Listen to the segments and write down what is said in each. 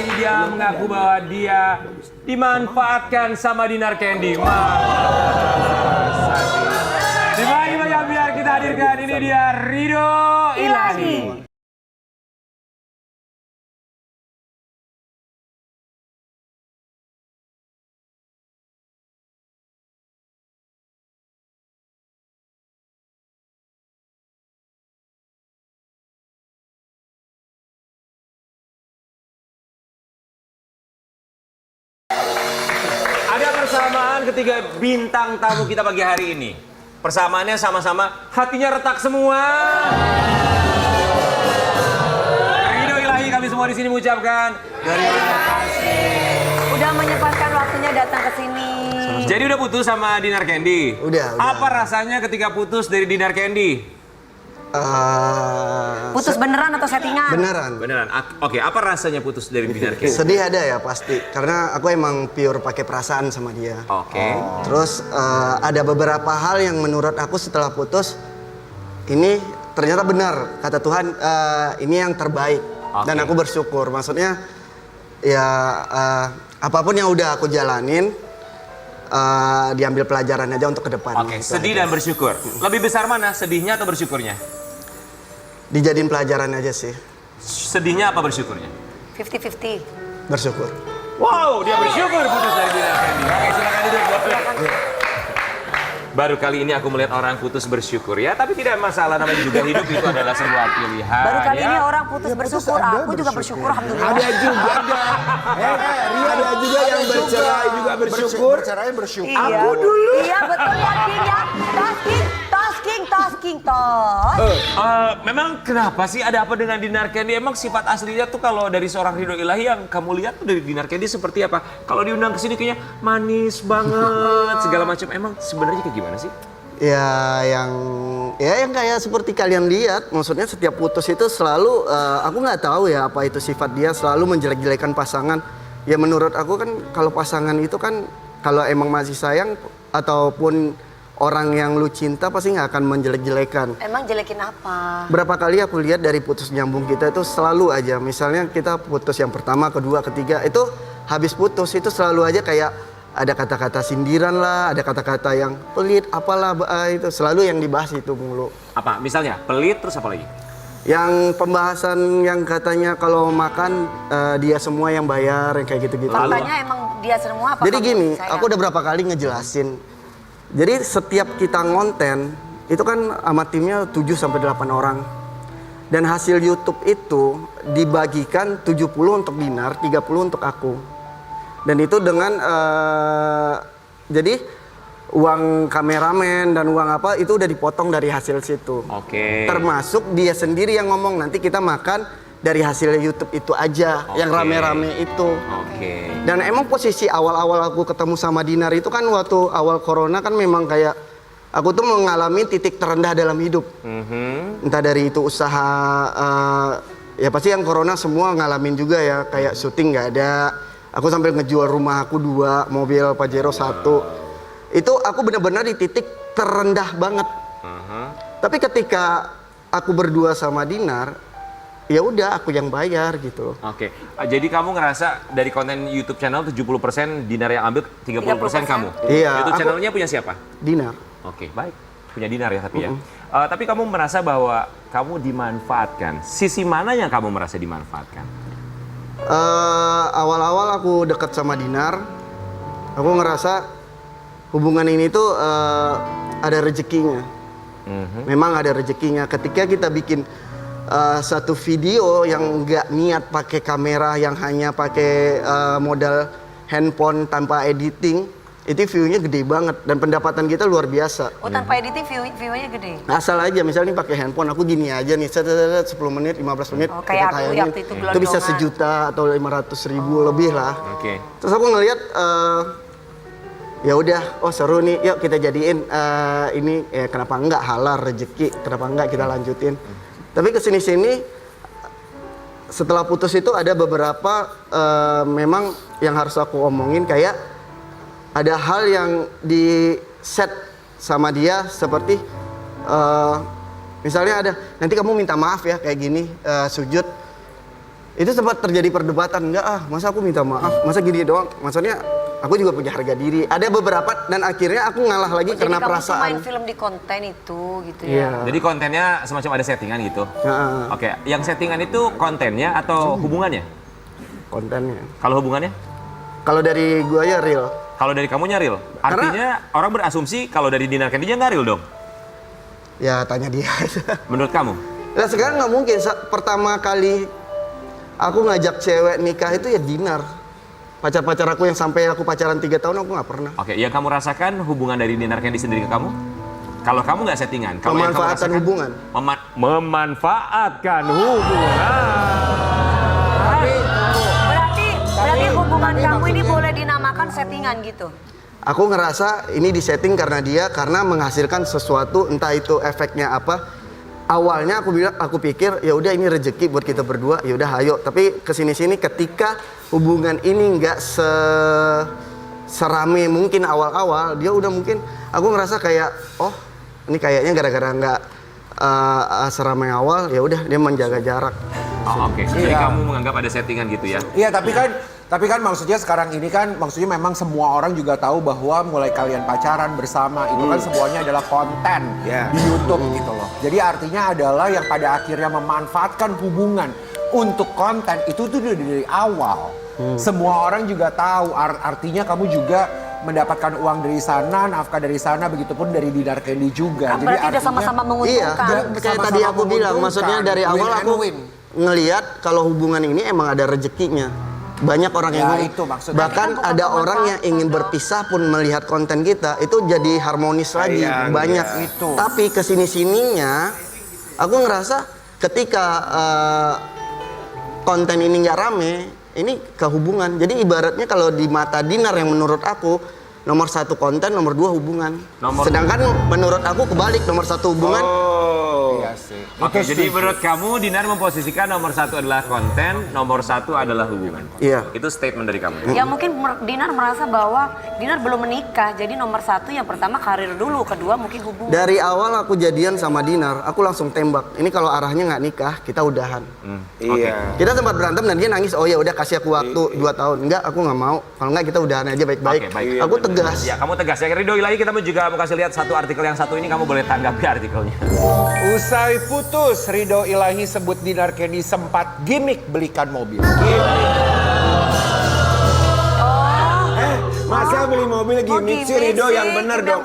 ini dia mengaku bahwa dia dimanfaatkan sama Dinar Candy. Masa sih? Dimana yang biar kita hadirkan, ini dia Ridho Ilahi. Ada persamaan ketika bintang tamu kita pagi hari ini. Persamaannya sama-sama hatinya retak semua. Ridho Ilahi, kami semua di sini mengucapkan terima kasih. Udah menyempatkan waktunya datang ke sini. Jadi udah putus sama Dinar Candy? Udah. Apa rasanya ketika putus dari Dinar Candy? Putus beneran atau settingan? Beneran. Oke, apa rasanya putus dari Dinar Candy? Sedih ada ya pasti, karena aku emang pure pakai perasaan sama dia. Oke. Terus ada beberapa hal yang menurut aku setelah putus, ini ternyata benar kata Tuhan, ini yang terbaik. Dan aku bersyukur, maksudnya ya apapun yang udah aku jalanin, diambil pelajaran aja untuk ke depan. Oke, sedih dan bersyukur. Lebih besar mana, sedihnya atau bersyukurnya? Dijadiin pelajaran aja sih. Sedihnya apa bersyukurnya? 50-50. Bersyukur. Wow, dia bersyukur putus dari Dinar Candy. Oke, silakan duduk. Baru kali ini aku melihat orang putus bersyukur ya, tapi tidak masalah, namanya juga hidup itu adalah sebuah pilihan. Baru kali ya. ini orang putus bersyukur, aku juga bersyukur, alhamdulillah. Ada juga ada juga yang bercerai juga bersyukur. Bercerai bersyukur. Iya. Aku dulu. Iya betul ya, King ya. Tasking. Memang kenapa sih, ada apa dengan Dinar Candy? Emang sifat aslinya tuh kalau dari seorang Ridho Ilahi yang kamu lihat tuh dari Dinar Candy seperti apa? Kalau diundang ke sini kayaknya manis banget, segala macam. Emang sebenarnya kayak gimana sih? Ya yang kayak seperti kalian lihat, maksudnya setiap putus itu selalu aku nggak tahu ya apa itu sifat dia, selalu menjelek-jelekan pasangan. Ya menurut aku kan kalau pasangan itu kan kalau emang masih sayang ataupun orang yang lu cinta pasti nggak akan menjelek-jelekan. Emang jelekin apa? Berapa kali aku lihat dari putus nyambung kita itu selalu aja, misalnya kita putus yang pertama, kedua, ketiga, itu habis putus itu selalu aja kayak ada kata-kata sindiran lah, ada kata-kata yang pelit, apalah, itu selalu yang dibahas itu mulu. Apa? Misalnya pelit, terus apa lagi? Yang pembahasan yang katanya kalau makan dia semua yang bayar, yang kayak gitu-gitu. Faktanya emang dia semua apa? Jadi kamu gini, sayang? aku udah berapa kali ngejelasin. Jadi setiap kita ngonten, itu kan sama timnya 7-8 orang. Dan hasil YouTube itu dibagikan 70 untuk Dinar, 30 untuk aku. Dan itu dengan, jadi uang kameramen dan uang apa, itu udah dipotong dari hasil situ. Oke. Termasuk dia sendiri yang ngomong, nanti kita makan dari hasil YouTube itu aja, yang rame-rame itu. Oke. Dan emang posisi awal-awal aku ketemu sama Dinar itu kan waktu awal corona kan memang kayak aku tuh mengalami titik terendah dalam hidup. Entah dari itu usaha, ya pasti yang corona semua ngalamin juga ya, kayak syuting nggak ada. Aku sampai ngejual rumah aku 2, mobil Pajero 1. Itu aku benar-benar di titik terendah banget. Tapi ketika aku berdua sama Dinar, ya udah aku yang bayar gitu. Oke. Jadi kamu ngerasa dari konten YouTube channel 70% Dinar yang ambil, 30% kamu? Iya. YouTube channelnya punya siapa? Dinar. Oke, baik. Punya Dinar ya tapi ya. Tapi kamu merasa bahwa kamu dimanfaatkan. Sisi mana yang kamu merasa dimanfaatkan? Awal-awal aku dekat sama Dinar, aku ngerasa hubungan ini tuh ada rezekinya. Memang ada rezekinya. Ketika kita bikin satu video yang nggak niat pakai kamera, yang hanya pakai modal handphone tanpa editing, itu view-nya gede banget dan pendapatan kita luar biasa. Oh, tanpa editing view-nya gede? Asal aja, misalnya pakai handphone, aku gini aja nih, 10 menit, 15 menit. Oh, kayak aku waktu itu itu bisa 1 juta atau 500.000 lebih lah. Oke. Terus aku ngelihat, ya udah, oh seru nih, yuk kita jadiin ini, kenapa enggak, halal rezeki, kenapa enggak kita lanjutin. Tapi kesini-sini setelah putus itu ada beberapa memang yang harus aku omongin, kayak ada hal yang di set sama dia seperti misalnya ada, nanti kamu minta maaf ya kayak gini, sujud. Itu sempat terjadi perdebatan, enggak masa aku minta maaf, masa gini doang. Maksudnya aku juga punya harga diri. Ada beberapa dan akhirnya aku ngalah lagi karena Jadi kamu tuh perasaan. main film di konten itu gitu Iya. ya. Jadi kontennya semacam ada settingan gitu. Nah, Oke, yang settingan itu kontennya atau hubungannya? kontennya. Kalau hubungannya? Kalau dari gua ya real. Kalau dari kamunya real. Artinya orang berasumsi kalau dari Dinar Candy-nya nggak real dong. Ya tanya dia. Menurut kamu? Nah sekarang nggak mungkin. Pertama kali aku ngajak cewek nikah itu ya Dinar. Pacar-pacar aku yang sampai aku pacaran 3 tahun aku nggak pernah. Oke, yang kamu rasakan hubungan dari Dinar Candy sendiri ke kamu? Kalau kamu nggak settingan, kalau yang kamu Memanfaatkan rasakan hubungan. memanfaatkan hubungan. Berarti hubungan kamu ini boleh dinamakan settingan gitu. Aku ngerasa ini disetting karena dia karena menghasilkan sesuatu, entah itu efeknya apa. Awalnya aku pikir ya udah ini rezeki buat kita berdua, ya udah ayo. Tapi kesini-sini ketika hubungan ini nggak serame mungkin awal-awal, dia udah mungkin aku ngerasa kayak oh ini kayaknya gara-gara nggak seramai awal, ya udah dia menjaga jarak. Oh, oke. Jadi Iya. kamu menganggap ada settingan gitu ya? Iya, tapi kan maksudnya sekarang ini kan maksudnya memang semua orang juga tahu bahwa mulai kalian pacaran bersama itu kan semuanya adalah konten di YouTube gitu loh. Jadi artinya adalah yang pada akhirnya memanfaatkan hubungan untuk konten itu tuh dari awal. Semua orang juga tahu artinya kamu juga mendapatkan uang dari sana, nafkah dari sana, begitupun dari Dinar Candy juga. Kan berarti udah sama-sama Iya, menguntungkan. kayak Sama-sama tadi aku bilang, menguntungkan. maksudnya dari Win awal and aku win. ngelihat kalau hubungan ini emang ada rezekinya. Banyak orang yang Ya, itu maksudnya. bahkan Tapi kan bukan ada orang yang memanfaatkan ingin dong. berpisah pun melihat konten kita itu jadi harmonis lagi. Sayang, Banyak ya. itu. Tapi kesini-sininya aku ngerasa ketika konten ini nggak rame, ini ke hubungan. Jadi ibaratnya kalau di mata Dinar yang menurut aku nomor 1 konten, nomor 2 hubungan. Sedangkan menurut aku kebalik, nomor 1 hubungan. Iya sih. Oke, Itu jadi setuju. menurut kamu Dinar memposisikan nomor 1 adalah konten, nomor 1 adalah hubungan. Iya. Itu statement dari kamu. Ya mungkin Dinar merasa bahwa Dinar belum menikah, jadi nomor 1 yang pertama karir dulu, kedua mungkin hubungan. Dari awal aku jadian sama Dinar, aku langsung tembak. Ini kalau arahnya nggak nikah, kita udahan. Iya. Kita sempat berantem dan dia nangis. Oh ya udah kasih aku waktu 2 tahun. Enggak, aku nggak mau. Kalau nggak kita udahan aja baik-baik. Oke, baik. Aku tegas. Ya, kamu tegas. Ya, Ridho Ilahi kita juga mau kasih lihat satu artikel yang satu ini, kamu boleh tanggapi artikelnya. Usai putus, Ridho Ilahi sebut Dinar Candy sempat gimmick belikan mobil. Masa beli mobil gimmick sih Ridho yang bener dong.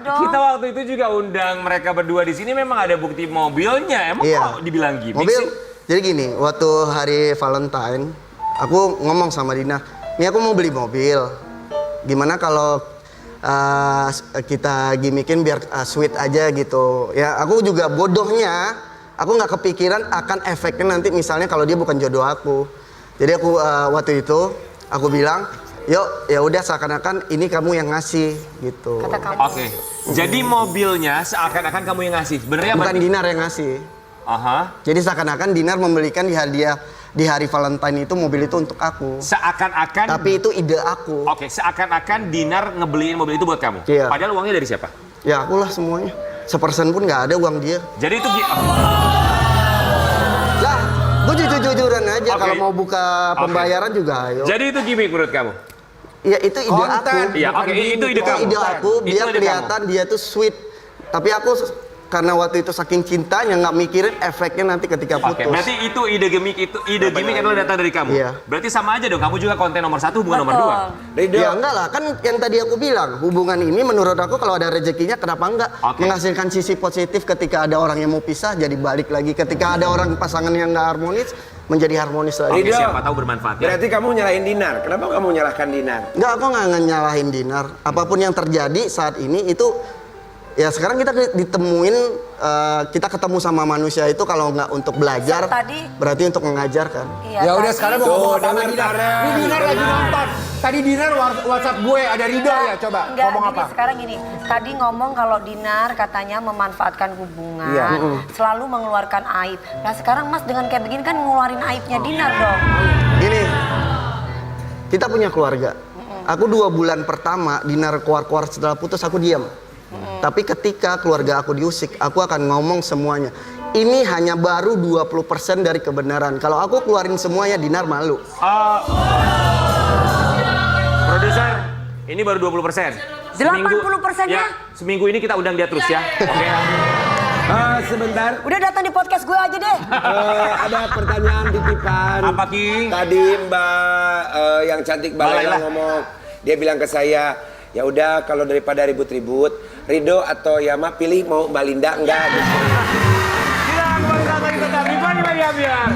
Kita waktu itu juga undang mereka berdua di sini, memang ada bukti mobilnya. Emang Iya. kok dibilang gimmick Mobil. sih? Jadi gini, waktu hari Valentine, aku ngomong sama Dinar, "Ini aku mau beli mobil. Gimana kalau kita gimmickin biar sweet aja gitu." Ya, aku juga bodohnya, aku nggak kepikiran akan efeknya nanti misalnya kalau dia bukan jodoh aku. Jadi aku waktu itu aku bilang, "Yuk, ya udah seakan-akan ini kamu yang ngasih gitu." Kata kamu. Oke. Jadi mobilnya seakan-akan kamu yang ngasih. Sebenarnya Bukan berarti- Dinar yang ngasih. Aha. Jadi seakan-akan Dinar membelikan di hadiah di hari Valentine itu mobil itu untuk aku. Seakan-akan. Tapi itu ide aku. Oke, seakan-akan Dinar ngebeliin mobil itu buat kamu. Iya. Padahal uangnya dari siapa? Ya akulah semuanya. Sepersen pun nggak ada uang dia. Jadi itu Lah, gue jujur-jujuran aja Oke. kalau mau buka pembayaran juga ayo. Jadi itu gimmick menurut kamu? Ya itu ide Konten. aku. Iya, Bukan oke, gimmick, itu ide Itu kamu. ide aku Itu biar ide kelihatan dia tuh sweet. Tapi aku karena waktu itu saking cintanya nggak mikirin efeknya nanti ketika Oke, putus. berarti itu ide gimmick adalah datang dari kamu. Iya. Berarti sama aja dong, kamu juga konten nomor 1 hubungan nomor 2. Ridho. Ya enggak lah, kan yang tadi aku bilang, hubungan ini menurut aku kalau ada rezekinya kenapa enggak? Oke. Menghasilkan sisi positif ketika ada orang yang mau pisah jadi balik lagi. Ketika ada orang pasangan yang nggak harmonis menjadi harmonis lagi. Oke, Ridho. siapa tahu bermanfaat ya. Berarti kamu nyalahin Dinar. Kenapa kamu nyalahkan Dinar? Enggak, aku nggak nyalahin Dinar. Apapun yang terjadi saat ini itu ya sekarang kita ditemuin kita ketemu sama manusia itu kalau nggak untuk belajar Tadi- berarti untuk mengajarkan. Iya, Ya udah tadi- sekarang mau ngomong apa sama denger, Dinar? Tara. Ini Dinar lagi nonton. Tadi Dinar WhatsApp gue ada Ridho ya, coba Enggak, ngomong gini, apa? sekarang gini, tadi ngomong kalau Dinar katanya memanfaatkan hubungan, Iya. selalu mengeluarkan aib. Nah sekarang Mas dengan kayak begini kan ngeluarin aibnya Dinar dong. Gini, kita punya keluarga. Aku 2 bulan pertama Dinar keluar-keluar setelah putus aku diam. Tapi ketika keluarga aku diusik, aku akan ngomong semuanya. ini hanya baru 20% dari kebenaran. Kalau aku keluarin semuanya, Dinar malu. Produser, ini baru 20%. 80%-nya? Ya, seminggu ini kita undang dia terus ya. Oke. Sebentar, Udah datang di podcast gue aja deh. ada pertanyaan titipan. Apa, Ki? Tadi Mbak yang cantik Mbak Balela Laila ngomong, dia bilang ke saya, ya udah kalau daripada ribut-ribut, Rido atau Yama pilih mau Mbak Linda enggak gitu. Kita kembali lagi tetap di Bani Lagi Ambiar.